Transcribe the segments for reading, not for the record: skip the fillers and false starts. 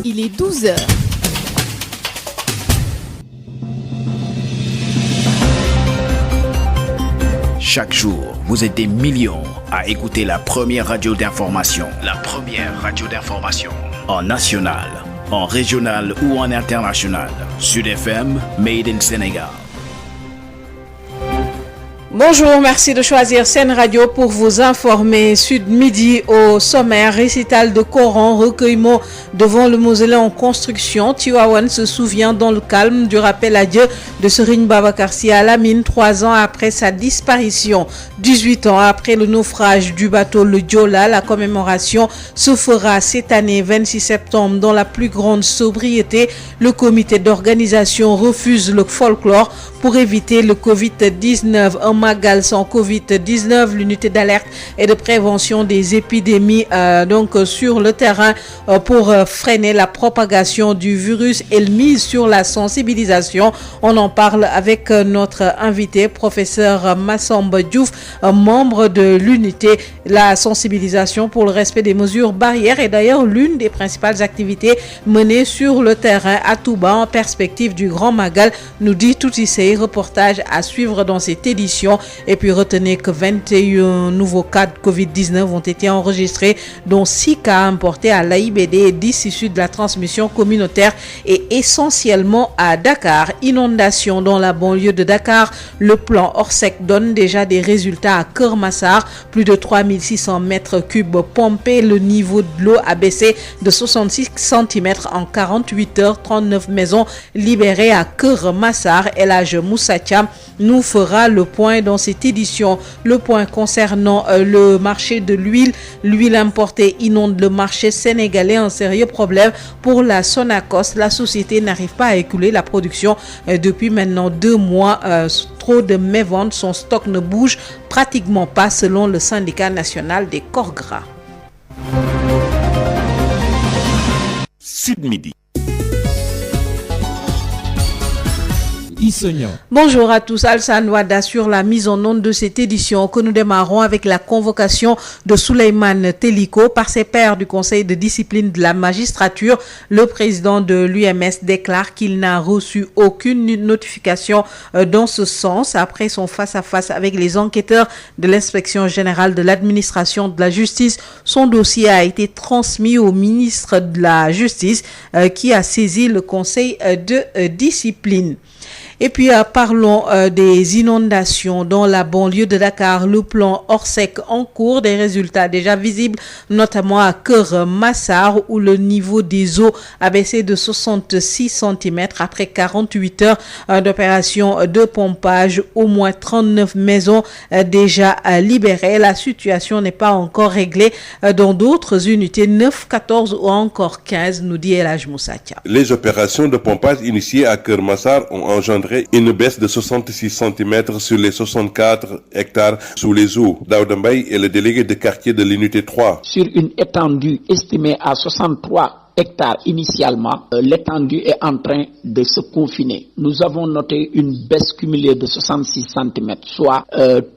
Il est 12h. Chaque jour, vous êtes des millions à écouter la première radio d'information. La première radio d'information. En national, en régional ou en international. Sud FM, Made in Sénégal. Bonjour, merci de choisir Sen Radio pour vous informer. Sud Midi au sommaire, récital de Coran, recueillement devant le mausolée en construction. Tivaouane se souvient dans le calme du rappel à Dieu de Serigne Babacar Sy Al Amine 3 ans après sa disparition. 18 ans après le naufrage du bateau le Joola, la commémoration se fera cette année 26 septembre dans la plus grande sobriété. Le comité d'organisation refuse le folklore pour éviter le Covid-19. Un Magal sans Covid-19, l'unité d'alerte et de prévention des épidémies sur le terrain pour freiner la propagation du virus. Elle mise sur la sensibilisation. On en parle avec notre invité, professeur Massamba Diouf, membre de l'unité. La sensibilisation pour le respect des mesures barrières est d'ailleurs l'une des principales activités menées sur le terrain à Touba en perspective du Grand Magal, nous dit Toutissé. Reportage à suivre dans cette édition. Et puis retenez que 21 nouveaux cas de Covid-19 ont été enregistrés, dont 6 cas importés à l'AIBD et 10 issus de la transmission communautaire et essentiellement à Dakar. Inondation dans la banlieue de Dakar. Le plan Orsec donne déjà des résultats à Keur Massar. Plus de 3600 mètres cubes pompés. Le niveau de l'eau a baissé de 66 cm en 48 heures. 39 maisons libérées à Keur Massar. Elhadj Moussa Thiam nous fera le point dans cette édition. Le point concernant le marché de l'huile. L'huile importée inonde le marché sénégalais. Un sérieux problème pour la Sonacos. La société n'arrive pas à écouler la production depuis maintenant 2 mois. Trop de méventes. Son stock ne bouge pratiquement pas selon le syndicat national des corps gras. Sud Midi. Bonjour à tous, Alsan Ouada sur la mise en onde de cette édition que nous démarrons avec la convocation de Souleymane Teliko par ses pairs du Conseil de discipline de la magistrature. Le président de l'UMS déclare qu'il n'a reçu aucune notification dans ce sens après son face-à-face avec les enquêteurs de l'inspection générale de l'administration de la justice. Son dossier a été transmis au ministre de la Justice qui a saisi le Conseil de discipline. Et puis parlons des inondations dans la banlieue de Dakar. Le plan Orsec en cours, des résultats déjà visibles, notamment à Keur Massar où le niveau des eaux a baissé de 66 cm après 48 heures d'opération de pompage. Au moins 39 maisons déjà libérées. La situation n'est pas encore réglée dans d'autres unités, 9, 14 ou encore 15, nous dit Elhadj Moussa Thiam. Les opérations de pompage initiées à Keur Massar ont engendré une baisse de 66 cm sur les 64 hectares sous les eaux. Daouda Mbaye est le délégué de quartier de l'unité 3. Sur une étendue estimée à 63 hectares initialement, l'étendue est en train de se confiner. Nous avons noté une baisse cumulée de 66 cm, soit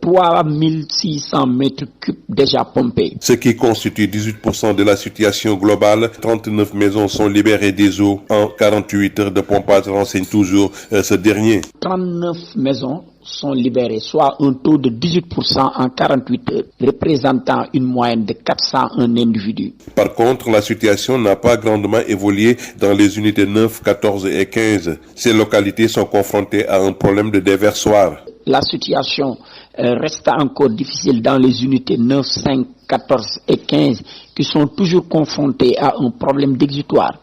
3600 mètres cubes déjà pompés. Ce qui constitue 18% de la situation globale. 39 maisons sont libérées des eaux en 48 heures de pompage, renseigne toujours ce dernier. 39 maisons sont libérés, soit un taux de 18% en 48 heures, représentant une moyenne de 401 individus. Par contre, la situation n'a pas grandement évolué dans les unités 9, 14 et 15. Ces localités sont confrontées à un problème de déversoir. La situation reste encore difficile dans les unités 9, 5, 14 et 15 qui sont toujours confrontées à un problème d'exutoire.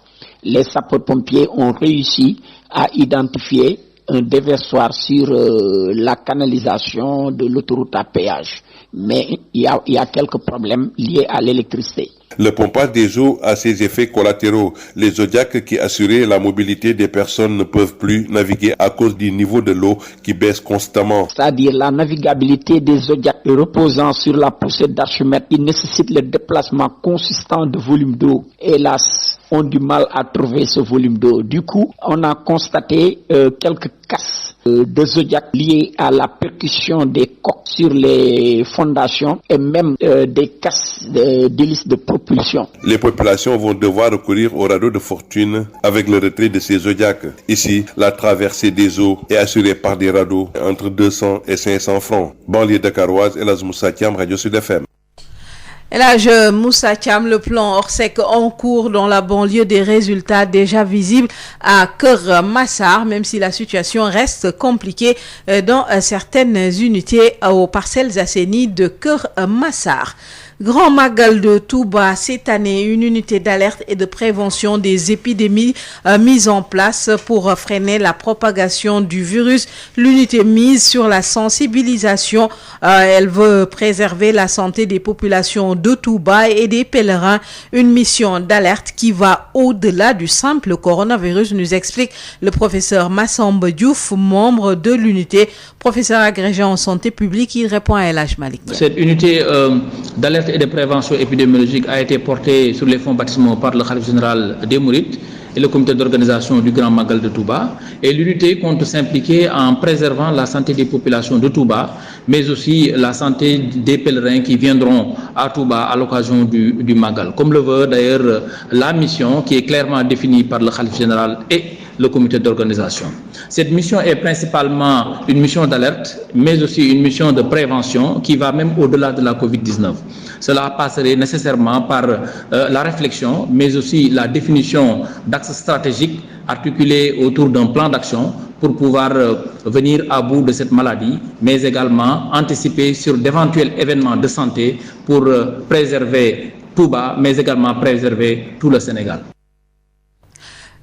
Les sapeurs-pompiers ont réussi à identifier un déversoir sur la canalisation de l'autoroute à péage. Mais il y a quelques problèmes liés à l'électricité. Le pompage des eaux a ses effets collatéraux. Les zodiacs qui assuraient la mobilité des personnes ne peuvent plus naviguer à cause du niveau de l'eau qui baisse constamment. C'est-à-dire la navigabilité des zodiacs reposant sur la poussée d'Archimède, il nécessite le déplacement consistant de volume d'eau. Hélas, ont du mal à trouver ce volume d'eau. Du coup, on a constaté quelques casses de zodiac liés à la percussion des coques sur les fondations et même des casses d'hélices de propulsion. Les populations vont devoir recourir au radeau de fortune avec le retrait de ces zodiacs. Ici, la traversée des eaux est assurée par des radeaux entre 200 et 500 francs. Banlieue dakaroise, El Hadj Moussa Thiam, Radio Sud FM. El Hadj Moussa Thiam, le plan Orsec en cours dans la banlieue, des résultats déjà visibles à Keur Massar, même si la situation reste compliquée dans certaines unités aux Parcelles Assainies de Keur Massar. Grand Magal de Touba, cette année, une unité d'alerte et de prévention des épidémies mise en place pour freiner la propagation du virus. L'unité mise sur la sensibilisation. Elle veut préserver la santé des populations de Touba et des pèlerins. Une mission d'alerte qui va au-delà du simple coronavirus, nous explique le professeur Massamba Diouf, membre de l'unité, professeur agrégé en santé publique. Il répond à El Hadj Malick. Cette unité d'alerte et de prévention épidémiologique a été portée sur les fonds baptismaux par le Khalife général des Mourides et le comité d'organisation du Grand Magal de Touba. Et l'unité compte s'impliquer en préservant la santé des populations de Touba, mais aussi la santé des pèlerins qui viendront à Touba à l'occasion du Magal, comme le veut d'ailleurs la mission qui est clairement définie par le Khalife général et le comité d'organisation. Cette mission est principalement une mission d'alerte, mais aussi une mission de prévention qui va même au-delà de la COVID-19. Cela passerait nécessairement par la réflexion, mais aussi la définition d'axes stratégiques articulés autour d'un plan d'action pour pouvoir venir à bout de cette maladie, mais également anticiper sur d'éventuels événements de santé pour préserver Touba, mais également préserver tout le Sénégal.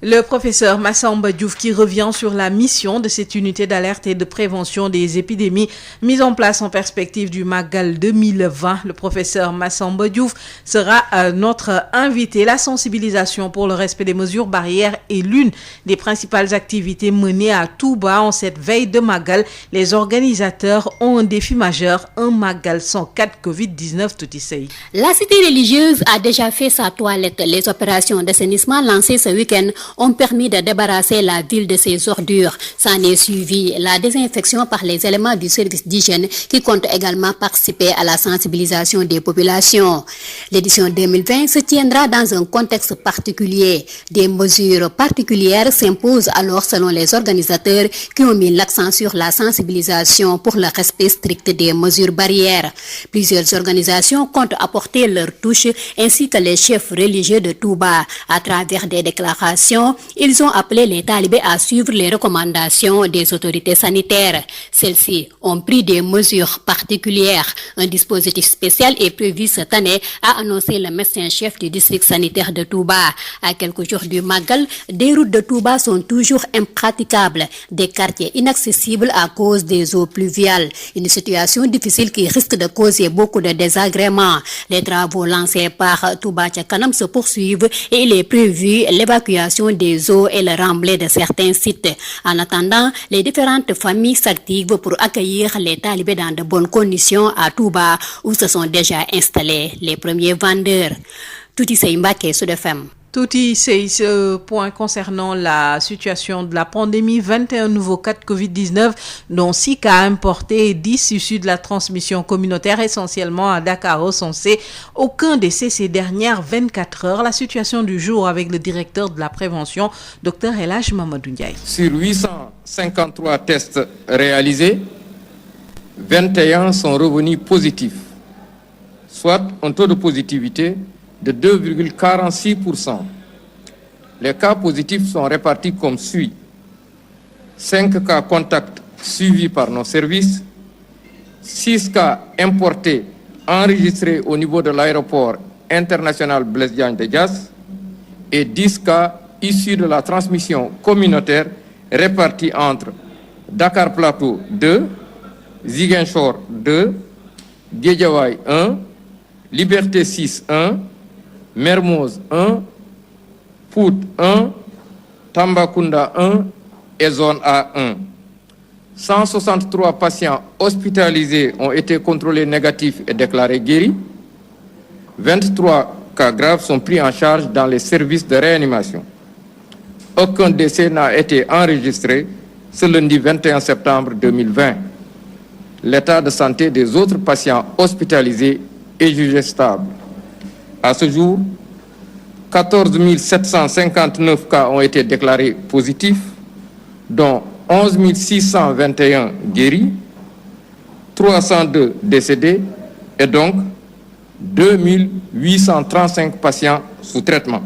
Le professeur Massamba Diouf qui revient sur la mission de cette unité d'alerte et de prévention des épidémies mise en place en perspective du Magal 2020. Le professeur Massamba Diouf sera notre invité. La sensibilisation pour le respect des mesures barrières est l'une des principales activités menées à Touba en cette veille de Magal. Les organisateurs ont un défi majeur, un Magal sans cas de Covid-19. Toutisei. La cité religieuse a déjà fait sa toilette. Les opérations d'assainissement lancées ce week-end ont permis de débarrasser la ville de ses ordures. S'en est suivi la désinfection par les éléments du service d'hygiène qui comptent également participer à la sensibilisation des populations. L'édition 2020 se tiendra dans un contexte particulier. Des mesures particulières s'imposent alors selon les organisateurs qui ont mis l'accent sur la sensibilisation pour le respect strict des mesures barrières. Plusieurs organisations comptent apporter leur touche ainsi que les chefs religieux de Touba. À travers des déclarations, ils ont appelé les talibés à suivre les recommandations des autorités sanitaires. Celles-ci ont pris des mesures particulières. Un dispositif spécial est prévu cette année, a annoncé le médecin-chef du district sanitaire de Touba. À quelques jours du Magal, des routes de Touba sont toujours impraticables, des quartiers inaccessibles à cause des eaux pluviales. Une situation difficile qui risque de causer beaucoup de désagréments. Les travaux lancés par Touba Tchakanam se poursuivent et il est prévu l'évacuation des eaux et le remblai de certains sites. En attendant, les différentes familles s'activent pour accueillir les talibés dans de bonnes conditions à Touba où se sont déjà installés les premiers vendeurs. Toutisei Mbacké, Sud FM. Touti, c'est ce point concernant la situation de la pandémie. 21 nouveaux cas de Covid-19, dont 6 cas importés et 10 issus de la transmission communautaire, essentiellement à Dakar recensés. Aucun décès ces dernières 24 heures. La situation du jour avec le directeur de la prévention, Dr El Hadj Mamadou Ndiaye. Sur 853 tests réalisés, 21 sont revenus positifs, soit un taux de positivité de 2,46%. Les cas positifs sont répartis comme suit. 5 cas contacts suivis par nos services, 6 cas importés enregistrés au niveau de l'aéroport international Blaise Diagne de Diass et 10 cas issus de la transmission communautaire répartis entre Dakar Plateau 2, Ziguinchor 2, Guédiawaye 1, Liberté 6 1, Mermoz 1, Pout 1, Tambacounda 1 et Zone A 1. 163 patients hospitalisés ont été contrôlés négatifs et déclarés guéris. 23 cas graves sont pris en charge dans les services de réanimation. Aucun décès n'a été enregistré ce lundi 21 septembre 2020, l'état de santé des autres patients hospitalisés est jugé stable. À ce jour, 14 759 cas ont été déclarés positifs, dont 11 621 guéris, 302 décédés et donc 2 835 patients sous traitement.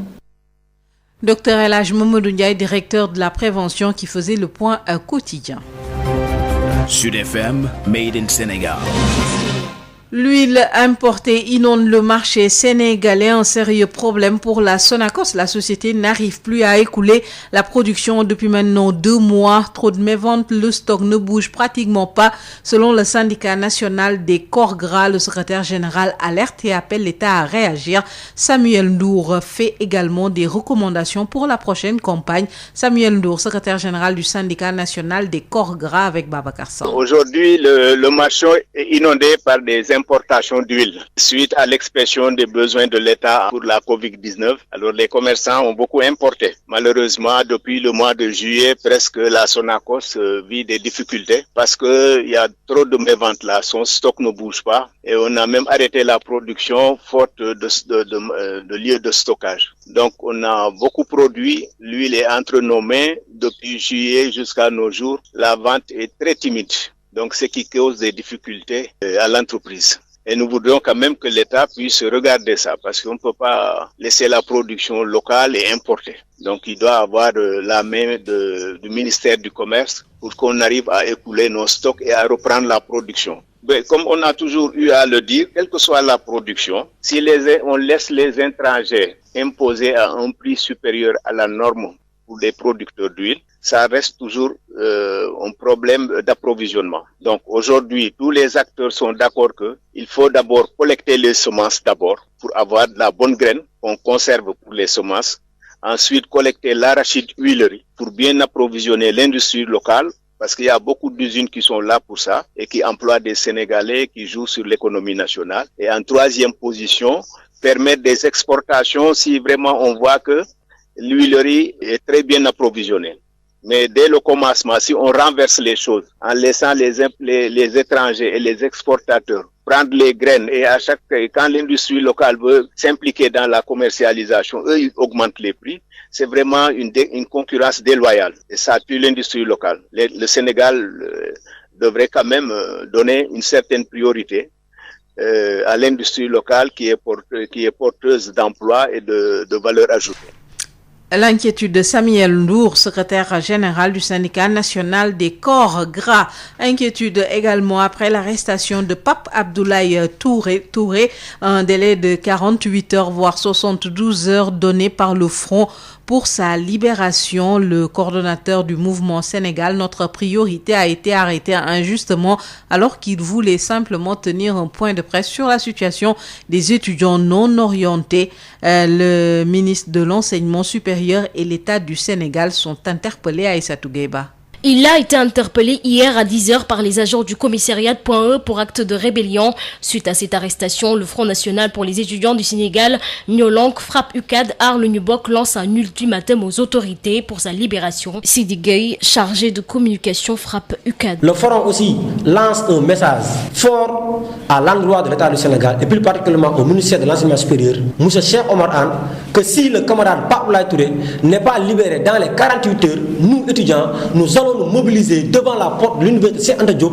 Docteur El Hadj Mamadou Ndiaye, directeur de la prévention, qui faisait le point quotidien. Sud FM, Made in Sénégal. L'huile importée inonde le marché sénégalais, un sérieux problème pour la Sonacos. La société n'arrive plus à écouler la production depuis maintenant 2 mois. Trop de méventes, le stock ne bouge pratiquement pas. Selon le syndicat national des corps gras, le secrétaire général alerte et appelle l'État à réagir. Samuel Ndour fait également des recommandations pour la prochaine campagne. Samuel Ndour, secrétaire général du syndicat national des corps gras avec Babacar Sam. Aujourd'hui, le marché est inondé par des importation d'huile suite à l'expression des besoins de l'État pour la Covid-19. Alors les commerçants ont beaucoup importé. Malheureusement, depuis le mois de juillet, presque la Sonacos vit des difficultés parce que il y a trop de méventes là. Son stock ne bouge pas et on a même arrêté la production faute de lieux de stockage. Donc on a beaucoup produit. L'huile est entre nos mains depuis juillet jusqu'à nos jours. La vente est très timide. Donc, ce qui cause des difficultés à l'entreprise. Et nous voudrions quand même que l'État puisse regarder ça parce qu'on ne peut pas laisser la production locale et importer. Donc, il doit avoir la main du ministère du Commerce pour qu'on arrive à écouler nos stocks et à reprendre la production. Mais comme on a toujours eu à le dire, quelle que soit la production, si on laisse les étrangers imposer à un prix supérieur à la norme pour les producteurs d'huile, ça reste toujours un problème d'approvisionnement. Donc aujourd'hui, tous les acteurs sont d'accord qu'il faut d'abord collecter les semences d'abord pour avoir de la bonne graine qu'on conserve pour les semences. Ensuite, collecter l'arachide huilerie pour bien approvisionner l'industrie locale parce qu'il y a beaucoup d'usines qui sont là pour ça et qui emploient des Sénégalais qui jouent sur l'économie nationale. Et en troisième position, permettre des exportations si vraiment on voit que l'huilerie est très bien approvisionnée. Mais dès le commencement, si on renverse les choses en laissant les étrangers et les exportateurs prendre les graines et quand l'industrie locale veut s'impliquer dans la commercialisation, eux, ils augmentent les prix. C'est vraiment une concurrence déloyale et ça tue l'industrie locale. Le Sénégal devrait quand même donner une certaine priorité à l'industrie locale qui est porteuse d'emplois et de valeur ajoutée. L'inquiétude de Samuel Ndour, secrétaire général du syndicat national des corps gras. Inquiétude également après l'arrestation de Pape Abdoulaye Touré, un délai de 48 heures voire 72 heures donné par le Front pour sa libération. Le coordonnateur du mouvement Sénégal, notre priorité, a été arrêté injustement alors qu'il voulait simplement tenir un point de presse sur la situation des étudiants non orientés. Le ministre de l'Enseignement supérieur et l'État du Sénégal sont interpellés à Aïssatou Gueye-Ba. Il a été interpellé hier à 10h par les agents du commissariat de Point E pour acte de rébellion. Suite à cette arrestation, le Front national pour les étudiants du Sénégal, Nyolank, Frappe UCAD, Arle Nubok lance un ultimatum aux autorités pour sa libération. Sidi Gueye, chargé de communication Frappe UCAD. Le Forum aussi lance un message fort à l'endroit de l'État du Sénégal et plus particulièrement au ministère de l'Enseignement supérieur, M. Cheikh Omar Anne, que si le camarade Pape Abdoulaye Touré n'est pas libéré dans les 48 heures, nous étudiants, nous allons nous mobiliser devant la porte de l'université Cheikh Anta Diop,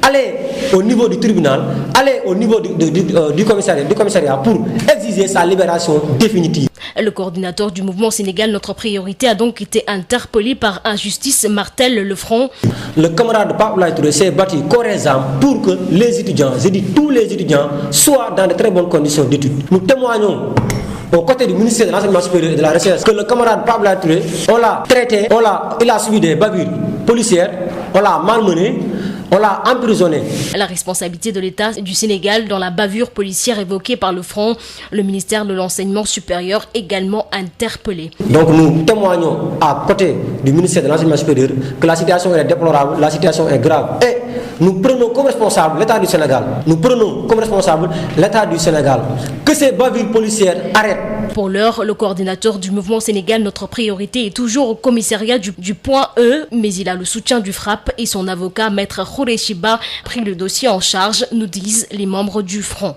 aller au niveau du tribunal, aller au niveau du commissariat pour exiger sa libération définitive. Le coordinateur du mouvement Sénégal Notre Priorité a donc été interpellé par injustice, martèle le Front. Le camarade Pape Abdoulaye Touré s'est battu corps et âme pour que les étudiants, j'ai dit tous les étudiants, soient dans de très bonnes conditions d'études. Nous témoignons au côté du ministère de l'Enseignement supérieur et de la Recherche que le camarade Pape Abdoulaye Touré, on l'a traité, il a subi des bavures policières, on l'a malmené, on l'a emprisonné. La responsabilité de l'État du Sénégal dans la bavure policière évoquée par le Front, le ministère de l'Enseignement supérieur également interpellé. Donc nous témoignons à côté du ministère de l'Enseignement supérieur que la situation est déplorable, la situation est grave. Et nous prenons comme responsable l'État du Sénégal. Nous prenons comme responsable l'État du Sénégal. Que ces bavures policières arrêtent Pour l'heure, le coordinateur du mouvement Sénégal Notre Priorité est toujours au commissariat du point E, mais il a le soutien du FRAPP et son avocat Maître Khoureyshiba pris le dossier en charge, nous disent les membres du Front.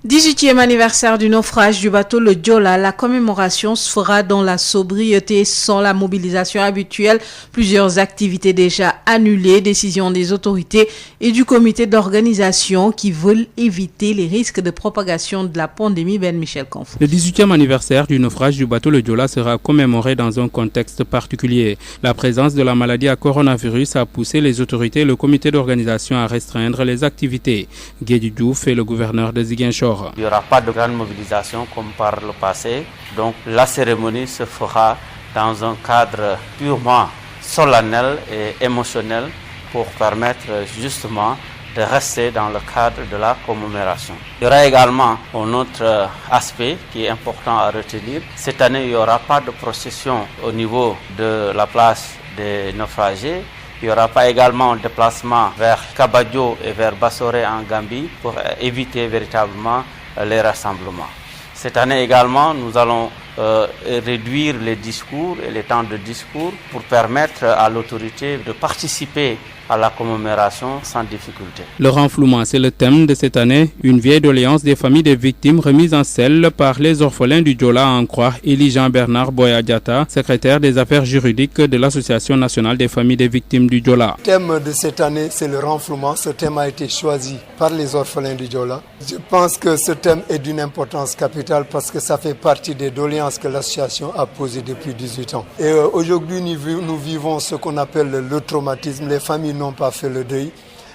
18e anniversaire du naufrage du bateau le Joola. La commémoration se fera dans la sobriété sans la mobilisation habituelle. Plusieurs activités déjà annulées. Décision des autorités et du comité d'organisation qui veulent éviter les risques de propagation de la pandémie. Ben Michel Canfou. Le 18e anniversaire du naufrage du bateau le Joola sera commémoré dans un contexte particulier. La présence de la maladie à coronavirus a poussé les autorités et le comité d'organisation à restreindre les activités. Guédi Diouf est le gouverneur de Ziguinchor. Il n'y aura pas de grande mobilisation comme par le passé. Donc la cérémonie se fera dans un cadre purement solennel et émotionnel pour permettre justement de rester dans le cadre de la commémoration. Il y aura également un autre aspect qui est important à retenir. Cette année, il n'y aura pas de procession au niveau de la place des naufragés. Il n'y aura pas également un déplacement vers Kabadjo et vers Bassoré en Gambie pour éviter véritablement les rassemblements. Cette année également, nous allons réduire les discours et les temps de discours pour permettre à l'autorité de participer à la commémoration sans difficulté. Le renflouement, c'est le thème de cette année. Une vieille doléance des familles des victimes remise en selle par les orphelins du Joola à en croire Élie Jean-Bernard Boya Diatta, secrétaire des affaires juridiques de l'Association nationale des familles des victimes du Joola. Le thème de cette année, c'est le renflouement. Ce thème a été choisi par les orphelins du Joola. Je pense que ce thème est d'une importance capitale parce que ça fait partie des doléances que l'association a posées depuis 18 ans. Et aujourd'hui, nous vivons ce qu'on appelle le traumatisme. Les familles n'ont pas fait le deuil.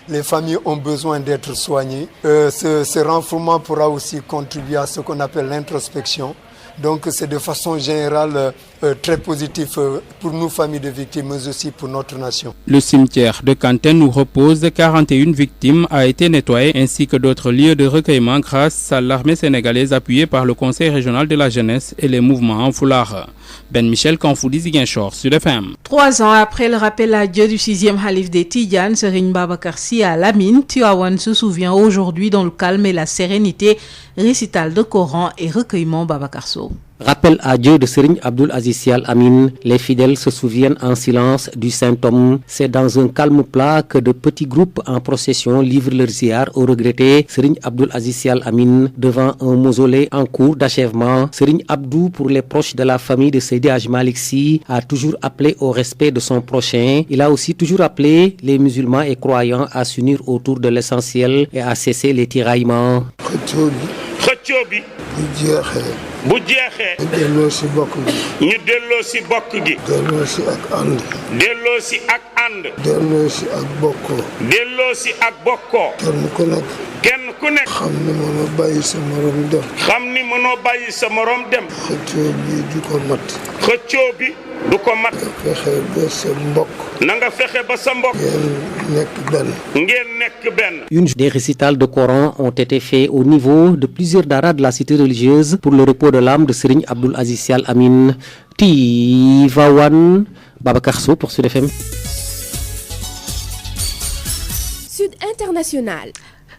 Les familles ont besoin d'être soignées. Ce renflouement pourra aussi contribuer à ce qu'on appelle l'introspection. Donc c'est de façon générale très positif pour nous, familles de victimes, mais aussi pour notre nation. Le cimetière de Kanten où reposent 41 victimes a été nettoyé ainsi que d'autres lieux de recueillement grâce à l'armée sénégalaise appuyée par le Conseil régional de la jeunesse et les mouvements en foulard. Ben Michel Kanfoudi, Ziguinchor, Sud FM. 3 ans après le rappel à Dieu du 6e Khalif des Tidjanes, Serigne Babacar Sy à Lamine, Tivaouane se souvient aujourd'hui dans le calme et la sérénité, récital de Coran et recueillement Babacar Sow. Rappel à Dieu de Serigne Abdoul Aziz Sy Al Amine, les fidèles se souviennent en silence du saint homme. C'est dans un calme plat que de petits groupes en procession livrent leur ziar au regretté Serigne Abdoul Aziz Sy Al Amine devant un mausolée en cours d'achèvement. Serigne Abdou, pour les proches de la famille de Seydi Hadji Malick Sy, a toujours appelé au respect de son prochain. Il a aussi toujours appelé les musulmans et croyants à s'unir autour de l'essentiel et à cesser les tiraillements. bu jeexee ñu delloo si bokk gi ñu delloo si bokk gi delloo si ak ànd delloo si ak ànd delloo si ak bokkoo delloo si ak bokkoo kenn ku nekk xam ni mënoo bàyyi sa morom dem xam ni mënoo bàyyi sa morom dem xëccoo bi du ko mat xëccoo bi du ko mat fexe ba sa mbokk na nga fexe ba sa mbokk ngeen nekk benn. Des récitals de Coran ont été faits au niveau de plusieurs daras de la cité religieuse pour le repos de l'âme de Serigne Abdoul Aziz Sy Al Amine. Tivaouane, Babacar Sow pour Sud FM. Sud International.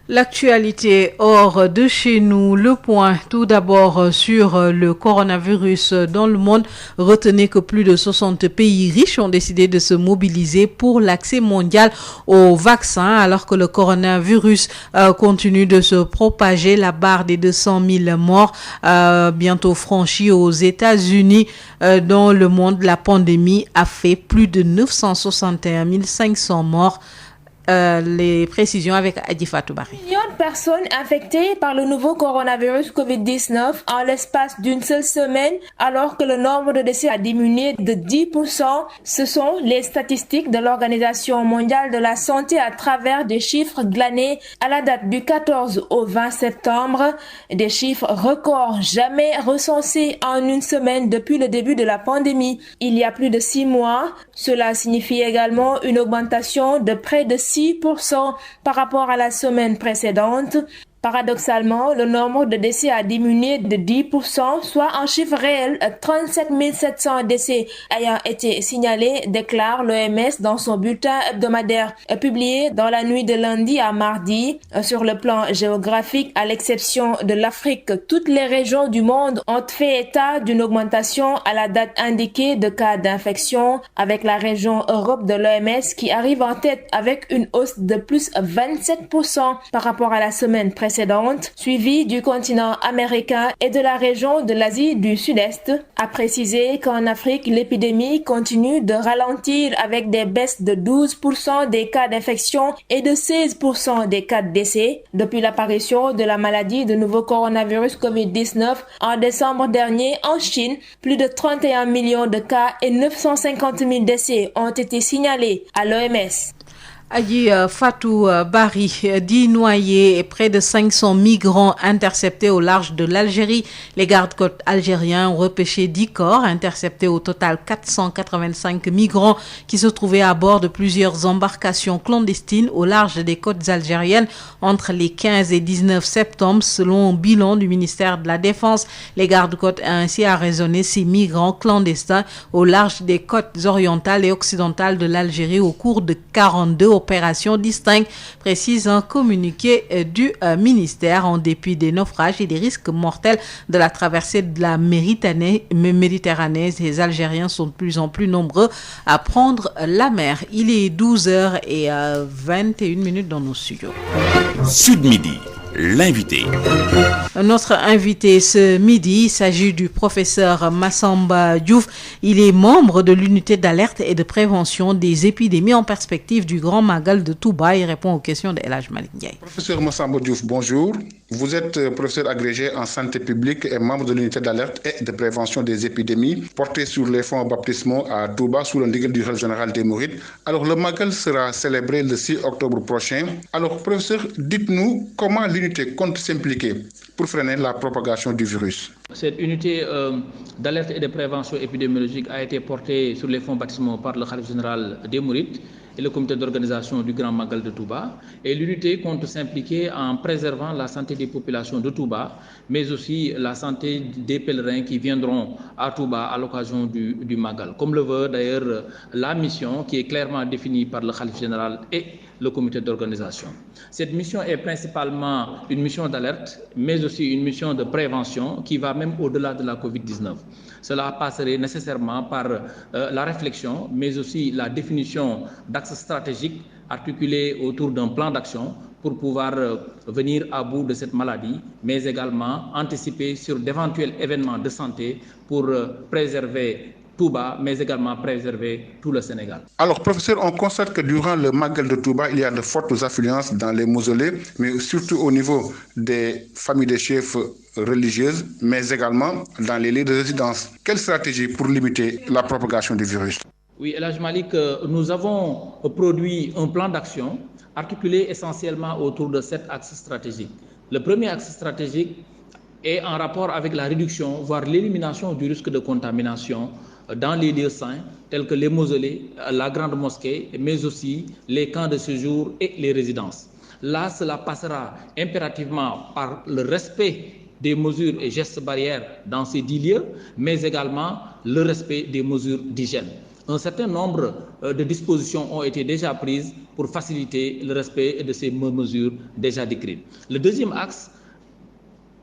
L'actualité hors de chez nous, le point tout d'abord sur le coronavirus dans le monde. Retenez que plus de 60 pays riches ont décidé de se mobiliser pour l'accès mondial au vaccin alors que le coronavirus continue de se propager. La barre des 200 000 morts bientôt franchie aux États-Unis. Dans le monde, la pandémie a fait plus de 961 500 morts. Les précisions avec Adi Fatou Bari. Millions de personnes infectées par le nouveau coronavirus Covid-19 en l'espace d'une seule semaine, alors que le nombre de décès a diminué de 10%. Ce sont les statistiques de l'Organisation mondiale de la santé à travers des chiffres glanés à la date du 14 au 20 septembre. Des chiffres records jamais recensés en une semaine depuis le début de la pandémie. Il y a plus de 6 mois. Cela signifie également une augmentation de près de 6% par rapport à la semaine précédente. Paradoxalement, le nombre de décès a diminué de 10%, soit en chiffre réel 37 700 décès ayant été signalés, déclare l'OMS dans son bulletin hebdomadaire publié dans la nuit de lundi à mardi. Sur le plan géographique, à l'exception de l'Afrique, toutes les régions du monde ont fait état d'une augmentation à la date indiquée de cas d'infection, avec la région Europe de l'OMS qui arrive en tête avec une hausse de plus 27% par rapport à la semaine précédente, suivie du continent américain et de la région de l'Asie du Sud-Est. A précisé qu'en Afrique, l'épidémie continue de ralentir avec des baisses de 12% des cas d'infection et de 16% des cas de décès. Depuis l'apparition de la maladie de nouveau coronavirus Covid-19 en décembre dernier en Chine, plus de 31 millions de cas et 950 000 décès ont été signalés à l'OMS. Aji Fatou Bari, 10 noyés et près de 500 migrants interceptés au large de l'Algérie. Les gardes-côtes algériens ont repêché 10 corps, interceptés au total 485 migrants qui se trouvaient à bord de plusieurs embarcations clandestines au large des côtes algériennes entre les 15 et 19 septembre, selon un bilan du ministère de la Défense. Les gardes-côtes ont ainsi arraisonné ces migrants clandestins au large des côtes orientales et occidentales de l'Algérie au cours de 42 opérations distinctes, précise un communiqué du ministère. En dépit des naufrages et des risques mortels de la traversée de la Méditerranée, les Algériens sont de plus en plus nombreux à prendre la mer. Il est 12h21 dans nos studios. Sud Midi, l'invité. Notre invité ce midi, il s'agit du professeur Massamba Diouf. Il est membre de l'unité d'alerte et de prévention des épidémies en perspective du Grand Magal de Touba. Il répond aux questions de El Hadj Malick Ndiaye. Professeur Massamba Diouf, bonjour. Vous êtes professeur agrégé en santé publique et membre de l'unité d'alerte et de prévention des épidémies porté sur les fonds baptismaux à Touba sous le ndigal du khalife général des Mourides. Alors le Magal sera célébré le 6 octobre prochain. Alors professeur, dites-nous comment l'unité compte s'impliquer pour freiner la propagation du virus. Cette unité d'alerte et de prévention épidémiologique a été portée sur les fonds baptismaux par le khalife général des Mourides et le comité d'organisation du Grand Magal de Touba. Et l'unité compte s'impliquer en préservant la santé des populations de Touba, mais aussi la santé des pèlerins qui viendront à Touba à l'occasion du Magal. Comme le veut d'ailleurs la mission qui est clairement définie par le khalife général et le comité d'organisation. Cette mission est principalement une mission d'alerte, mais aussi une mission de prévention qui va même au-delà de la Covid-19. Cela passerait nécessairement par la réflexion, mais aussi la définition d'axes stratégiques articulés autour d'un plan d'action pour pouvoir venir à bout de cette maladie, mais également anticiper sur d'éventuels événements de santé pour préserver Touba, mais également préserver tout le Sénégal. Alors, professeur, on constate que durant le Magal de Touba, il y a de fortes affluences dans les mausolées, mais surtout au niveau des familles des chefs religieuses, mais également dans les lieux de résidence. Quelle stratégie pour limiter la propagation du virus? Oui, El Hadj Malick, nous avons produit un plan d'action articulé essentiellement autour de 7 axes stratégiques. Le premier axe stratégique est en rapport avec la réduction, voire l'élimination du risque de contamination dans les lieux saints, tels que les mausolées, la grande mosquée, mais aussi les camps de séjour et les résidences. Là, cela passera impérativement par le respect des mesures et gestes barrières dans ces 10 lieux, mais également le respect des mesures d'hygiène. Un certain nombre de dispositions ont été déjà prises pour faciliter le respect de ces mesures déjà décrites. Le deuxième axe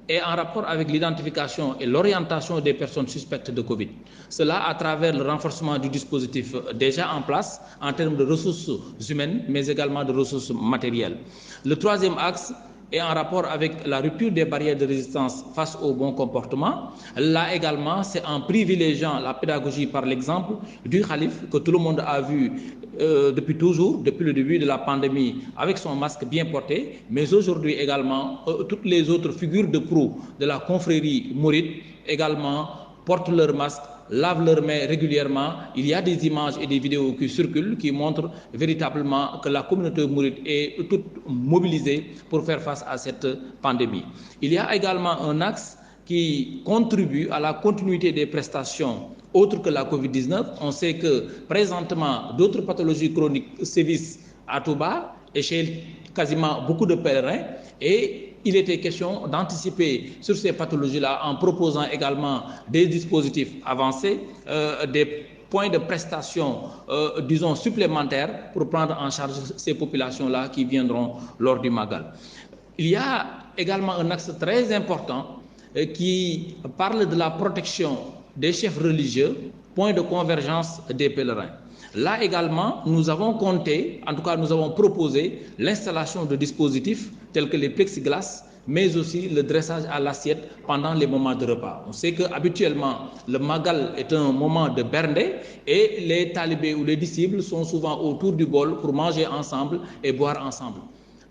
est en rapport avec l'identification et l'orientation des personnes suspectes de Covid. Cela à travers le renforcement du dispositif déjà en place en termes de ressources humaines, mais également de ressources matérielles. Le troisième axe est en rapport avec la rupture des barrières de résistance face au bon comportement. Là également, c'est en privilégiant la pédagogie par l'exemple du khalife que tout le monde a vu depuis toujours, depuis le début de la pandémie, avec son masque bien porté, mais aujourd'hui également, toutes les autres figures de proue de la confrérie mouride également portent leur masque, lavent leurs mains régulièrement. Il y a des images et des vidéos qui circulent qui montrent véritablement que la communauté mouride est toute mobilisée pour faire face à cette pandémie. Il y a également un axe qui contribue à la continuité des prestations autres que la Covid-19. On sait que présentement d'autres pathologies chroniques sévissent à Touba et chez quasiment beaucoup de pèlerins, et il était question d'anticiper sur ces pathologies-là en proposant également des dispositifs avancés, des points de prestation, disons, supplémentaires pour prendre en charge ces populations-là qui viendront lors du Magal. Il y a également un axe très important qui parle de la protection des chefs religieux, point de convergence des pèlerins. Là également, nous avons compté, en tout cas nous avons proposé l'installation de dispositifs tels que les plexiglas, mais aussi le dressage à l'assiette pendant les moments de repas. On sait qu'habituellement, le Magal est un moment de bernde et les talibés ou les disciples sont souvent autour du bol pour manger ensemble et boire ensemble.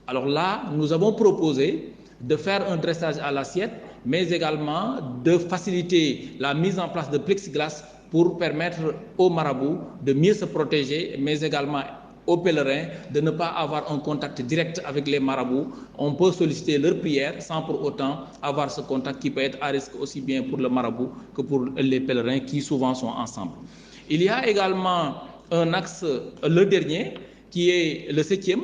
Alors là, nous avons proposé de faire un dressage à l'assiette, mais également de faciliter la mise en place de plexiglas pour permettre aux marabouts de mieux se protéger, mais également aux pèlerins de ne pas avoir un contact direct avec les marabouts. On peut solliciter leur prière sans pour autant avoir ce contact qui peut être à risque aussi bien pour le marabout que pour les pèlerins qui souvent sont ensemble. Il y a également un axe, le dernier, qui est le 7e,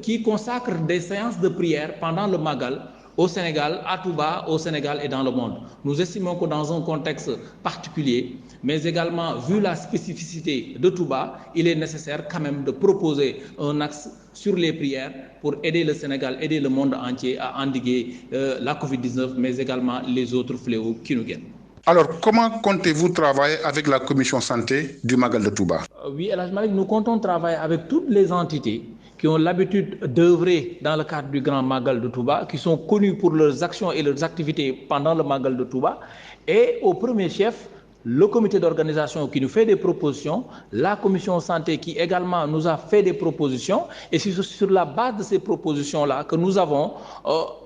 qui consacre des séances de prière pendant le Magal au Sénégal, à Touba, au Sénégal et dans le monde. Nous estimons que dans un contexte particulier, mais également vu la spécificité de Touba, il est nécessaire quand même de proposer un axe sur les prières pour aider le Sénégal, aider le monde entier à endiguer la Covid-19, mais également les autres fléaux qui nous guettent. Alors, comment comptez-vous travailler avec la commission santé du Magal de Touba? Oui, El Hadj Malick, nous comptons travailler avec toutes les entités qui ont l'habitude d'œuvrer dans le cadre du Grand Magal de Touba, qui sont connus pour leurs actions et leurs activités pendant le Magal de Touba, et au premier chef, le comité d'organisation qui nous fait des propositions, la commission santé qui également nous a fait des propositions, et c'est sur la base de ces propositions-là que nous avons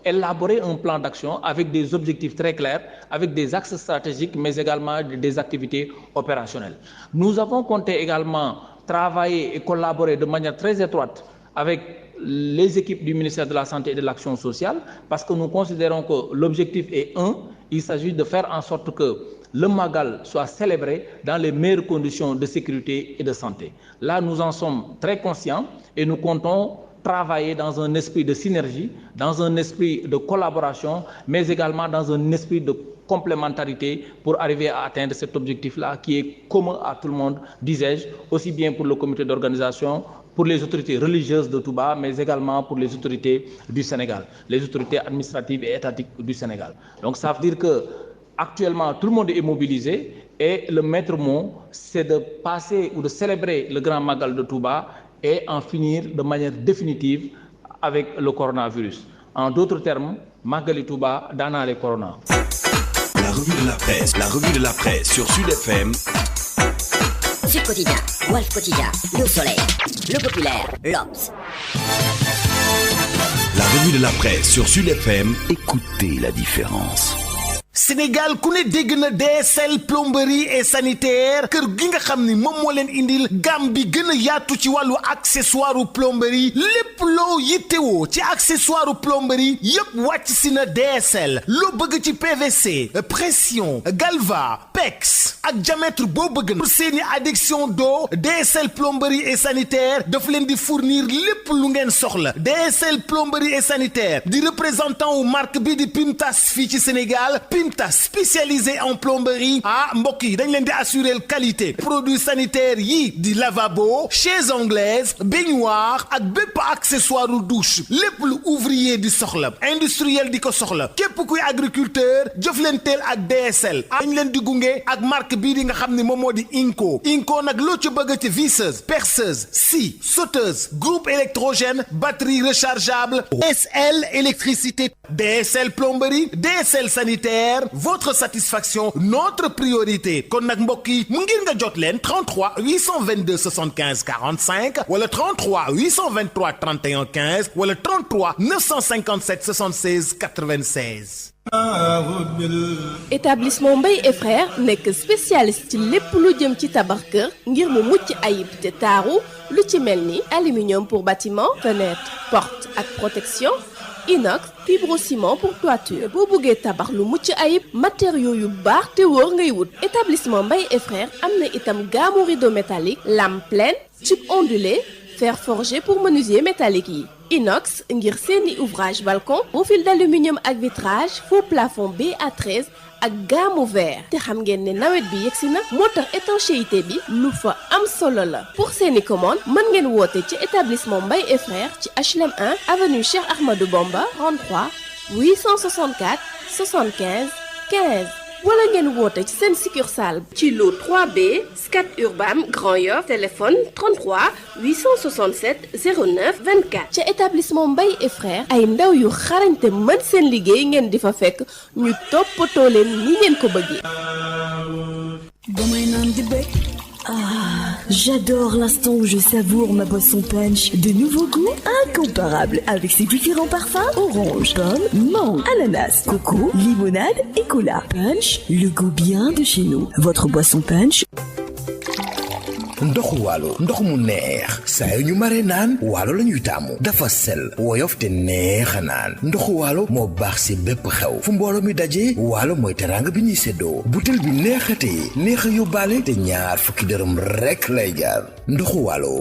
élaboré un plan d'action avec des objectifs très clairs, avec des axes stratégiques, mais également des activités opérationnelles. Nous avons compté également travailler et collaborer de manière très étroite avec les équipes du ministère de la Santé et de l'Action sociale, parce que nous considérons que l'objectif est il s'agit de faire en sorte que le Magal soit célébré dans les meilleures conditions de sécurité et de santé. Là, nous en sommes très conscients et nous comptons travailler dans un esprit de synergie, dans un esprit de collaboration, mais également dans un esprit de complémentarité pour arriver à atteindre cet objectif-là qui est commun à tout le monde, disais-je, aussi bien pour le comité d'organisation, pour les autorités religieuses de Touba, mais également pour les autorités du Sénégal, les autorités administratives et étatiques du Sénégal. Donc ça veut dire que actuellement, tout le monde est mobilisé et le maître mot, c'est de passer ou de célébrer le Grand Magal de Touba et en finir de manière définitive avec le coronavirus. En d'autres termes, Magali Touba, Dana le Corona. La revue de la presse sur Sud FM. Sud Quotidien, Walf Quotidien, Le Soleil, Le Populaire, l'Obs. La revue de la presse sur Sud FM. Écoutez la différence. Sénégal ku ne dégg na DSL plomberie et sanitaire kër gi nga xam ni moom moo leen indil gamme bi gën a yaatu ci wàllu accessoire plomberie lépp loo yittewoo ci accessoire plomberie yépp wàcc si na DSL loo bëgg ci PVC pression galva PEX ak diamètre boo bëgg na pour seeni adduction d'eau DSL plomberie et sanitaire daf leen di fournir lépp lu ngeen soxla DSL plomberie et sanitaire di représentant wu marque bi di Pimtas fii ci Sénégal Pimtas spécialisé en plomberie mbokk yi dañ leen di assurer qualité produits sanitaires yi di lavabo chaises anglaises baignoire ak bépp accessoire u douche lépp lu ouvrier di soxla industriel di ko soxla képp kuy agriculteur jëflanteel ak DSL dañ leen di gunge ak marque bii di nga xam ne moom moo di Inco nag loo ci bëgg ci visseuse perceuse scie sauteuse groupe électrogène batterie rechargeable DSL électricité DSL plomberie DSL sanitaire votre satisfaction notre priorité kon nag mbokk yi mu ngir nga jot leen 33 822 75 45 wala 33 823 31 15 wala 33 957 76 96. Établissement Mbaye et Frères nekk spécialiste ci lépp lu jëm ci tabax kër ngir mu mucc ayib te taaru lu ci mel ni aluminium pour bâtiment fenêtre porte ak protection inox fibrociment pour toiture boo bëggee tabax lu mucc ayib matériaux yu baax te wóor ngay wut. Établissement Mbaye et Frères am na itam gamme rideau métallique lame pleine tube ondulé fer forgé pour menuisier métallique yi inox ngir seeni ouvrage balcon, profil d'aluminium ak vitrage, faux plafond BA13 ak gamme vert. Te xam ngeen ne nawet bi yegsi na moo tax étanchéité bi lu fa am solo la. Pour seeni commande mën ngeen woote ci établissement Mbaye et Frères ci HLM 1 avenue Cheikh Ahmadou Bamba 33 864 75 15 wala ngeen woote ci seen succursale ci lot 3B Scat Urbam Grand Yoff téléphone 33 867 09 24 ca établissement Mbaye et Frères ay ndaw yu xarañte mën seen liggéey ngeen di fa fekk ñu toppatoo leen ni ngeen ko bëggee. Ah, j'adore l'instant où je savoure ma boisson punch. De nouveaux goûts incomparables avec ses différents parfums: orange, pomme, mangue, ananas, coco, limonade et cola. Punch, le goût bien de chez nous. Votre boisson punch. ndoxu waalo ndox mu neex saa yu ñu mare naan waalo la ñuy taamu dafa sel woyof te neex a naan ndoxu waalo moo baax si bépp xew fu mbooloo mi dajee waalo mooy teraanga bi ñuy séddoo butel bi neexatee neex a yóbbaale te ñaar fukki dërëm rekk lay jaar ndoxu waalo.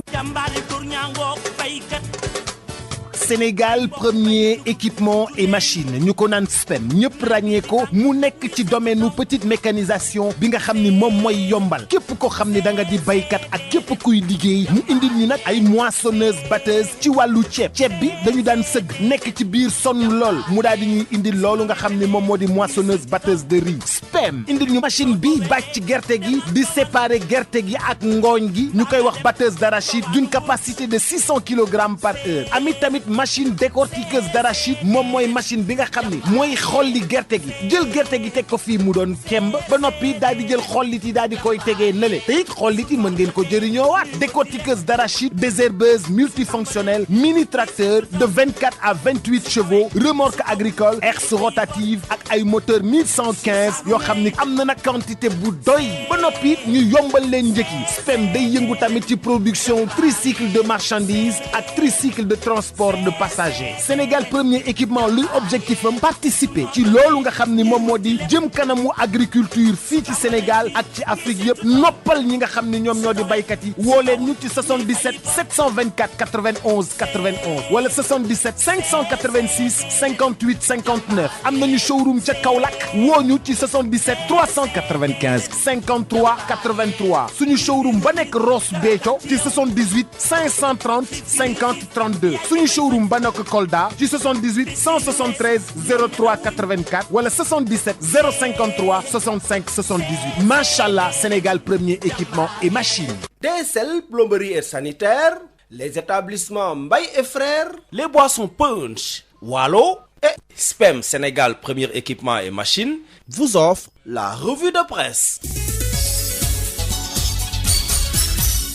Sénégal premier équipement et machine ñu ko naan SPEM ñëpp ràññee ko mu nekk ci domaine u petite mécanisation bi nga xam ni moom mooy yombal képp ko xam ni da nga di baykat ak képp kuy liggéey mu indil ñu nag ay moissonneuse batteuse ci wàllu ceeb bi dañu daan sëgg nekk ci biir sonn lool mu daal di ñuy indil loolu nga xam ni moom moo di moissonneuse batteuse de riz. SPEM indil ñu machine bi bàcc gerte gi di séparer gerte gi ak ngooñ gi ñu koy wax batteuse d'arachide d'une capacité de 600 kg par heure. Ami tamit machine décortiqueuse d'arachide moom mooy machine bi nga xam ni mooy xolli gerte gi jël gerte gi teg ko fii mu doon kemb ba noppi daal di jël xollit yi daal di koy tegee nële te it xollit yi mën ngeen ko jëriñoo waat. Décortiqueuse d'arachide désherbeuse multifonctionnelle mini tracteur de 24 à 28 chevaux remorque agricole herse rotative ak ay moteur 1115 yoo xam ni am na nag quantité bu doy ba noppi ñu yombal leen njëkk yi. SPEM day yëngu tamit ci production tricycle de marchandises ak tricycle de transport de passagers. Sénégal premier équipement luy objectif am participer ci loolu nga xam ni moom moo di jëm kanamu agriculture fii ci Sénégal ak ci Afrique yëpp noppal ñi nga xam ni ñoom ñoo di baykat yi woo leen ñu ci 77 724 91 91 wala 77 586 58 59 am nañu showroom ca Kaolack woo ñu ci 77 395 53 83 suñu showroom ba nekk Ross Béthio ci 78 530 50 32 suñu showroom ba nekk Kolda ci 78 173 03 84 wala 77 053 65 78 machallah Sénégal premier équipement et machine. DSL plomberie et sanitaire, les établissements Mbaye et Frères, les boissons punch, Wallo et SPEM Sénégal premier équipement et machine vous offrent la revue de presse.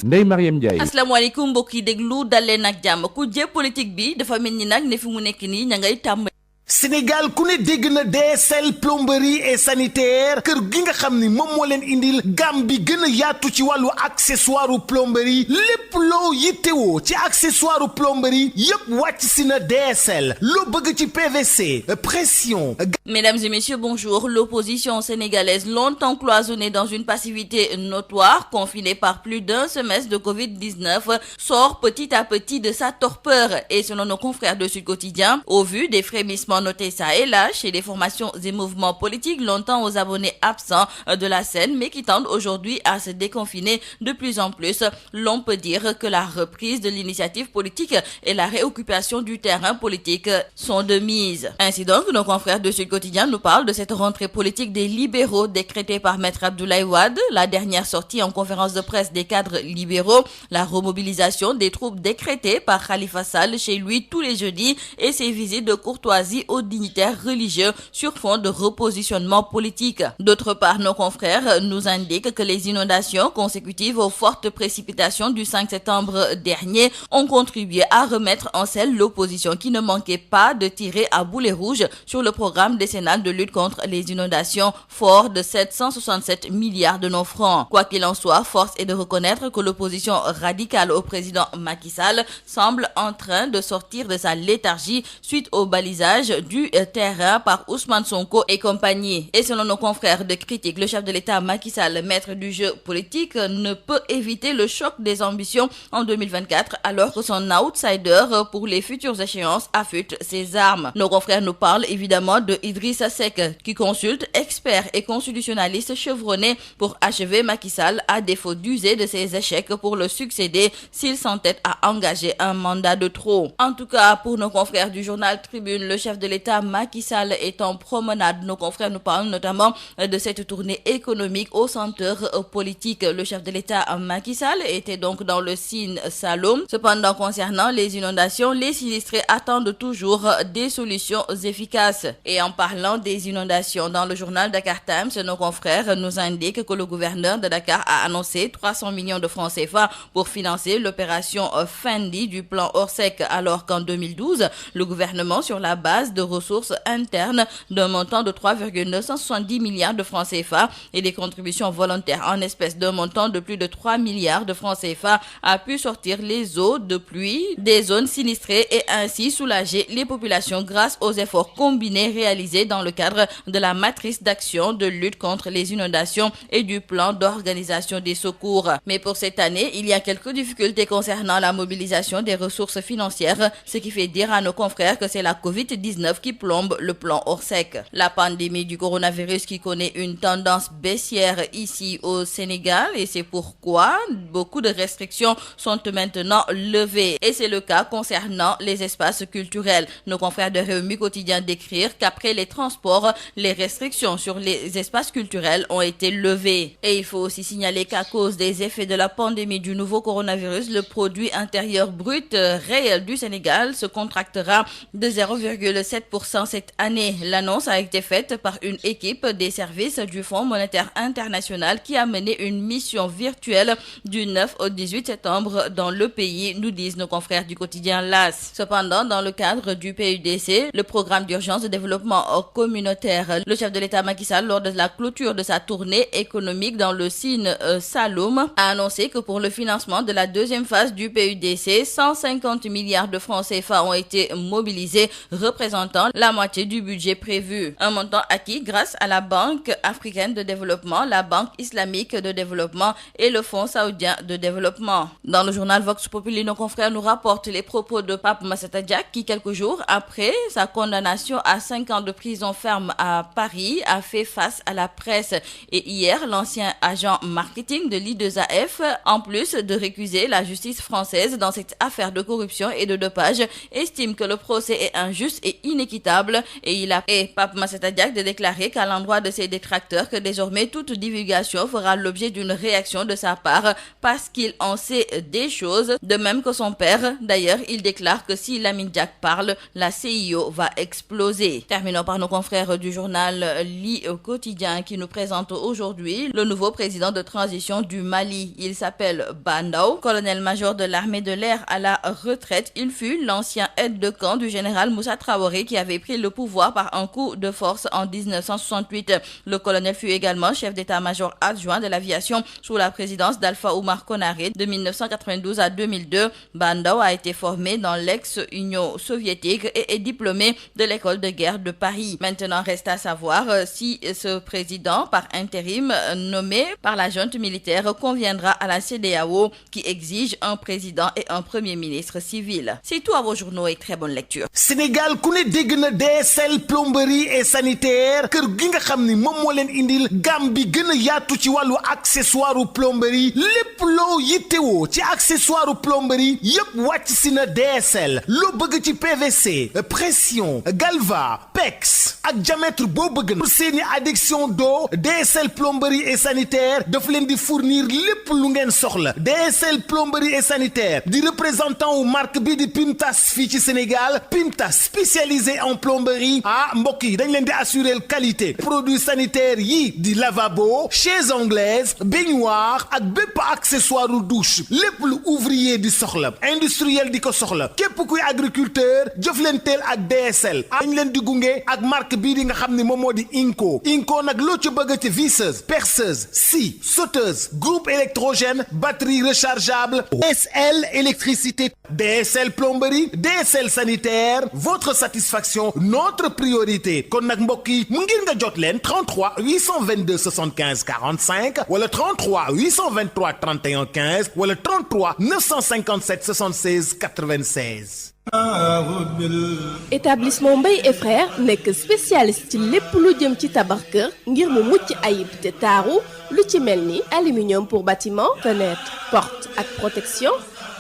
Ndeye Mariam Ndiaye. asalaamaaleykum mbokk yi déglu dal leen ak jàmm ku jë politique bi dafa mel ni nag ne fi mu nekk nii ña ngay tàmm. Sénégal ku ne dégg na DSL plomberie et sanitaire kër gi nga xam ni moom moo leen indil gamme bi gën a yaatu ci wàllu accessoire plomberie lépp loo yittewoo ci accessoire plomberie yépp wàcc si na DSL loo bëgg ci PVC pression. Mesdames et messieurs, bonjour. L'opposition sénégalaise, longtemps cloisonnée dans une passivité notoire, confinée par plus d'un semestre de Covid-19, sort petit à petit de sa torpeur. Et selon nos confrères de Sud Quotidien, au vu des frémissements notés ça et là chez les formations et mouvements politiques longtemps aux abonnés absents de la scène, mais qui tendent aujourd'hui à se déconfiner de plus en plus, l'on peut dire que la reprise de l'initiative politique et la réoccupation du terrain politique sont de mise. Ainsi donc, nos confrères de Sud Quotidien nous parlent de cette rentrée politique des libéraux décrétée par Maître Abdoulaye Wade, la dernière sortie en conférence de presse des cadres libéraux, la remobilisation des troupes décrétée par Khalifa Sall chez lui tous les jeudis et ses visites de courtoisie aux dignitaires religieux sur fond de repositionnement politique. D'autre part, nos confrères nous indiquent que les inondations consécutives aux fortes précipitations du 5 septembre dernier ont contribué à remettre en selle l'opposition qui ne manquait pas de tirer à boulet rouge sur le programme décennal de lutte contre les inondations fort de 767 milliards de nos francs. Quoi qu'il en soit, force est de reconnaître que l'opposition radicale au président Macky Sall semble en train de sortir de sa léthargie suite au balisage du terrain par Ousmane Sonko et compagnie. Et selon nos confrères de Critique, le chef de l'État Macky Sall, maître du jeu politique, ne peut éviter le choc des ambitions en 2024 alors que son outsider pour les futures échéances affûte ses armes. Nos confrères nous parlent évidemment de Idrissa Seck qui consulte experts et constitutionnalistes chevronnés pour achever Macky Sall à défaut d'user de ses échecs pour le succéder s'il s'entête à engager un mandat de trop. En tout cas, pour nos confrères du journal Tribune, le chef de l'État Macky Sall est en promenade. Nos confrères nous parlent notamment de cette tournée économique au centre politique. Le chef de l'État Macky Sall était donc dans le Sine Saloum. Cependant, concernant les inondations, les sinistrés attendent toujours des solutions efficaces. Et en parlant des inondations, dans le journal Dakar Times, nos confrères nous indiquent que le gouverneur de Dakar a annoncé 300 millions de francs CFA pour financer l'opération Fendi du plan Orsec, alors qu'en 2012, le gouvernement, sur la base de ressources internes d'un montant de 3,970 milliards de francs CFA et des contributions volontaires en espèces d'un montant de plus de 3 milliards de francs CFA, a pu sortir les eaux de pluie des zones sinistrées et ainsi soulager les populations grâce aux efforts combinés réalisés dans le cadre de la matrice d'action de lutte contre les inondations et du plan d'organisation des secours. Mais pour cette année, il y a quelques difficultés concernant la mobilisation des ressources financières, ce qui fait dire à nos confrères que c'est la Covid-19 qui plombe le plan Orsec. La pandémie du coronavirus qui connaît une tendance baissière ici au Sénégal, et c'est pourquoi beaucoup de restrictions sont maintenant levées. Et c'est le cas concernant les espaces culturels. Nos confrères de Rewmi Quotidien décrivent qu'après les transports, les restrictions sur les espaces culturels ont été levées. Et il faut aussi signaler qu'à cause des effets de la pandémie du nouveau coronavirus, le produit intérieur brut réel du Sénégal se contractera de 0,7% cette année. L'annonce a été faite par une équipe des services du Fonds monétaire international qui a mené une mission virtuelle du 9 au 18 septembre dans le pays, nous disent nos confrères du quotidien LAS. Cependant, dans le cadre du PUDC, le programme d'urgence de développement communautaire, le chef de l'État Macky Sall, lors de la clôture de sa tournée économique dans le Sine Saloum, a annoncé que pour le financement de la deuxième phase du PUDC, 150 milliards de francs CFA ont été mobilisés, représentant la moitié du budget prévu. Un montant acquis grâce à la Banque africaine de développement, la Banque islamique de développement et le Fonds saoudien de développement. Dans le journal Vox Populi, nos confrères nous rapportent les propos de Pape Massata Diack qui, quelques jours après sa condamnation à 5 ans de prison ferme à Paris, a fait face à la presse. Et hier, l'ancien agent marketing de l'I2AF, en plus de récuser la justice française dans cette affaire de corruption et de dopage, estime que le procès est injuste et inéquitable. Et Pape Massata Diack de déclarer qu'à l'endroit de ses détracteurs que désormais toute divulgation fera l'objet d'une réaction de sa part parce qu'il en sait des choses, de même que son père. D'ailleurs, il déclare que si Lamine Diack parle, la CIO va exploser. Terminons par nos confrères du journal Li Quotidien qui nous présente aujourd'hui le nouveau président de transition du Mali. Il s'appelle Bandao, colonel-major de l'armée de l'air à la retraite. Il fut l'ancien aide de camp du général Moussa Traoré qui avait pris le pouvoir par un coup de force en 1968. Le colonel fut également chef d'état-major adjoint de l'aviation sous la présidence d'Alpha Oumar Konaré de 1992 à 2002. Bandao a été formé dans l'ex-Union soviétique et est diplômé de l'école de guerre de Paris. Maintenant, reste à savoir si ce président par intérim nommé par la junte militaire conviendra à la CEDEAO qui exige un président et un premier ministre civil. C'est tout à vos journaux et très bonne lecture. Sénégal ku ne dégg na DSL plomberie et sanitaire kër gi nga xam ni moom moo leen indil gam bi gën a yaatu ci wàllu accessoire plomberie lépp loo yittewoo ci accessoire plomberie yépp wàcc si na DSL loo bëgg ci PVC pression galva PEX ak diamètre boo bëgg na pour seeni adduction d'eau DSL plomberie et sanitaire daf leen di fournir lépp lu ngeen soxla. DSL plomberie et sanitaire di représentant wu marque bi di Pimtas fii ci Sénégal. Pimtas spécialisé en plomberie mbokk yi dañ leen di assurer qualité produits sanitaires yi di lavabo chaises anglaises baignoire ak bépp accessoire douche lépp lu ouvrier di soxla industriel di ko soxla képp kuy agriculteur jëflanteel ak DSL dañ leen di gunge ak marque bii di nga xam ne moom moo di Inco nag loo ci bëgg ci visseuse perceuse scie sauteuse groupe électrogène batterie rechargeable DSL électricité DSL plomberie DSL sanitaire votre satisfaction satisfaction notre priorité kon nag mbokk yi mu ngir nga jot leen 33 822 75 45 wala 33 823 31 15 wala 33 957 76 96. Établissement Mbaye et Frères nekk spécialiste ci lépp lu jëm ci tabax kër ngir mu mucc ayib te taaru lu ci mel ni aluminium pour bâtiment, fenêtre, porte ak protection,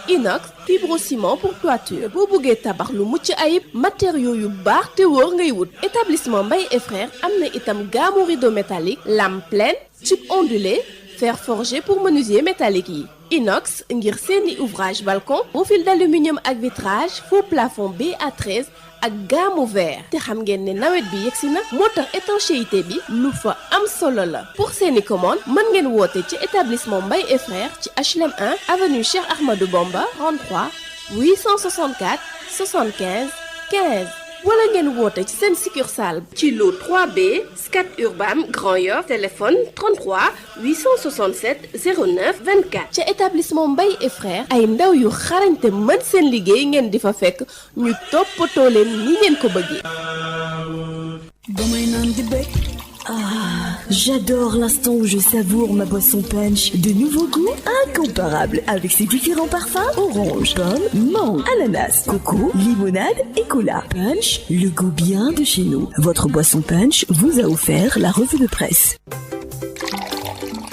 inox, fibrociment pour toiture. boo bëggee tabax lu mucc ayib matériaux yu baax te wóor ngay wut. Établissement Mbaye et Frères am na itam gamme rideau métallique, lame pleine, tube ondulé, fer forgé pour menuisier métallique yi. Inox ngir seeni ouvrage balcon, profil d'aluminium ak vitrage, faux plafond BA13 ak gamme vert. te xam ngeen ne nawet bi yegsi na moo tax étanchéité bi lu fa am solo la. pour seeni commande mën ngeen woote ci établissement Mbaye et Frères ci HLM 1 avenue Cheikh Ahmadou Bamba 33 864 75 15 wala ngeen woote ci seen succursale ci lo 3B Scat Urbam Grand Yoff téléphone 33 867 09 24. ca établissement Mbaye et Frères ay ndaw yu xarañte mën seen liggéey ngeen di fa fekk ñu toppatoo leen ni ngeen ko bëggee. Ah, j'adore l'instant où je savoure ma boisson punch. De nouveaux goûts incomparables avec ses différents parfums: orange, pomme, mangue, ananas, coco, limonade et cola. Punch, le goût bien de chez nous. Votre boisson punch vous a offert la revue de presse.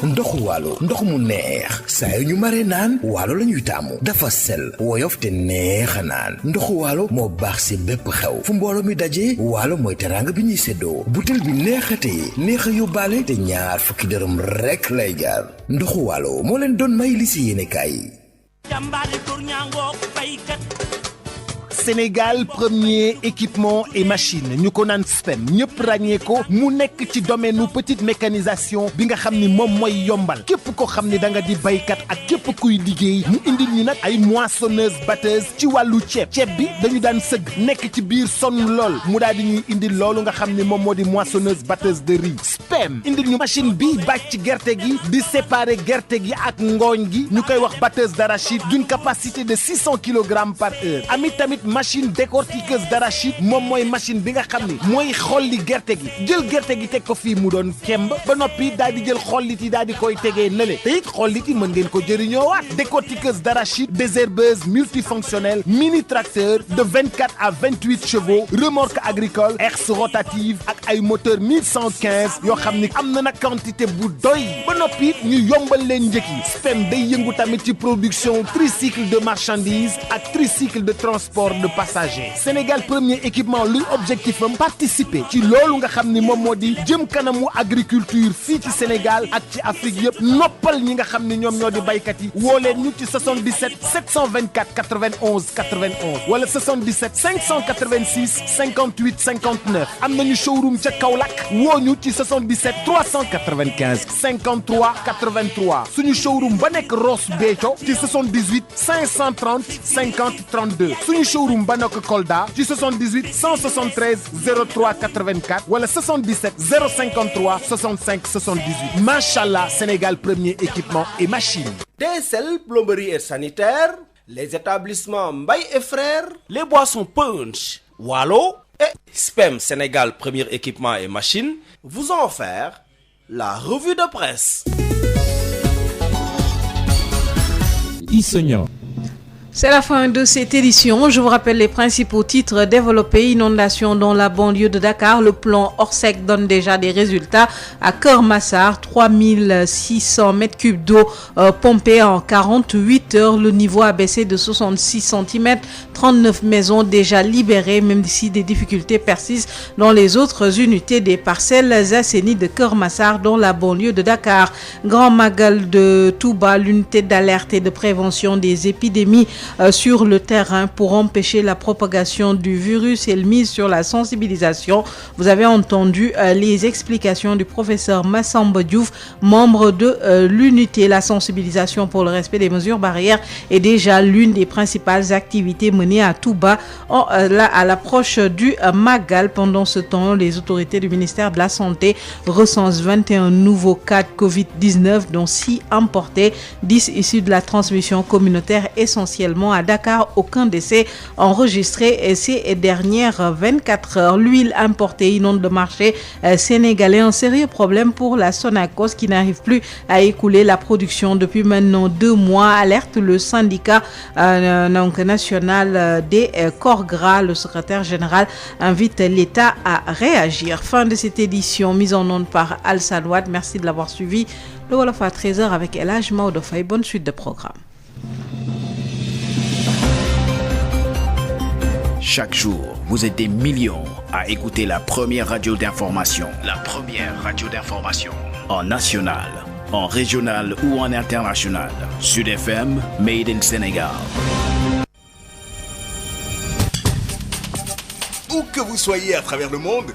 ndoxu waalo ndox mu neex saa yu ñu mare naan waalo la ñuy taamu dafa sel woyof te neex a naan ndoxu waalo moo baax si bépp xew fu mbooloo mi daje waalo mooy teraanga bi ñuy séddoo butel bi neexatee neex a yóbbaale te ñaar fukki dërëm rekk lay jaar ndoxu waalo moo leen doon may li si yéene kaay. Sénégal premier équipement et machine ñu ko naan SPEM ñëpp ràññee ko mu nekk ci domaine nu petite mécanisation bi nga xam ni moom mooy yombal képp ko xam ni da nga di baykat ak képp kuy liggéey mu indil ñu nag ay moissonneuse batteuse ci wàllu ceeb bi dañu daan sëgg nekk ci biir sonn lool mu daal di ñuy indil loolu nga xam ni moom moo di moissonneuse batteuse de riz. SPEM indil ñu machine bi bàcc gerte gi di séparer gerte gi ak ngooñ gi ñu koy wax batteuse d'arachide d'une capacité de 600 kg par heure. amit tamit machine décortiqueuse d'arachide moom mooy machine bi nga xam ni mooy xolli gerte gi jël gerte gi teg ko fii mu doon kemb ba noppi daal di jël xollit yi daal di koy tegee nële te it xollit yi mën ngeen ko jëriñoowaat. décortiqueuse d'arachide, désherbeuse multifonctionnelle, mini tracteur de 24 à 28 chevaux, remorque agricole, herse rotative ak ay moteur 1115 yoo xam ni am na nag quantité bu doy ba noppi ñu yombal leen njëkk yi. SPEM day yëngu tamit ci production tricycle de marchandises ak tricycle de transport de passagers. Sénégal premier équipement luy objectif am participer ci loolu nga xam ni moom moo di jëm kanamu agriculture fii ci Sénégal ak ci Afrique yëpp noppal ñi nga xam ni ñoom ñoo di baykat yi woo leen ñu ci 77 724 91 91 wala 77 586 58 59 am nañu showroom ca Kaolack woo ñu ci 77 395 53 83 suñu showroom ba nekk Ross Béthio ci 78 530 50 32 suñu showroom ba nekk Kolda ci 78 173 03 84 wala 77 053 65 78 machallah Sénégal premier équipement et machine. DSL plomberie et sanitaire, les établissements Mbaye et Frères, les boissons Punch, Wallo et SPEM Sénégal premier équipement et machine vous ont offert la revue de presse. C'est la fin de cette édition. Je vous rappelle les principaux titres développés. Inondation dans la banlieue de Dakar. Le plan Orsec donne déjà des résultats. À Keur Massar, 3600 mètres cubes d'eau pompée en 48 heures. Le niveau a baissé de 66 cm. 39 maisons déjà libérées, même si des difficultés persistent dans les autres unités des Parcelles Assainies de Keur Massar dans la banlieue de Dakar. Grand Magal de Touba, l'unité d'alerte et de prévention des épidémies sur le terrain pour empêcher la propagation du virus. Elle mise sur la sensibilisation. Vous avez entendu les explications du professeur Massamba Diouf, membre de l'unité. La sensibilisation pour le respect des mesures barrières est déjà l'une des principales activités menées à Touba à l'approche du Magal. Pendant ce temps, les autorités du ministère de la Santé recensent 21 nouveaux cas de Covid-19, dont 6 importés, 10 issus de la transmission communautaire essentiellement également à Dakar. Aucun décès enregistré ces dernières 24 heures. L'huile importée inonde le marché sénégalais. Un sérieux problème pour la Sonacos qui n'arrive plus à écouler la production depuis maintenant 2 mois. Alerte le syndicat national des corps gras. Le secrétaire général invite l'État à réagir. Fin de cette édition mise en onde par Al-Sad Ouad. Merci de l'avoir suivi. Le Wolof à 13h avec El Hadj Maodo Faye. Bonne suite de programme. Chaque jour, vous êtes des millions à écouter la première radio d'information. La première radio d'information. En national, en régional ou en international. Sud FM, Made in Sénégal. Où que vous soyez à travers le monde,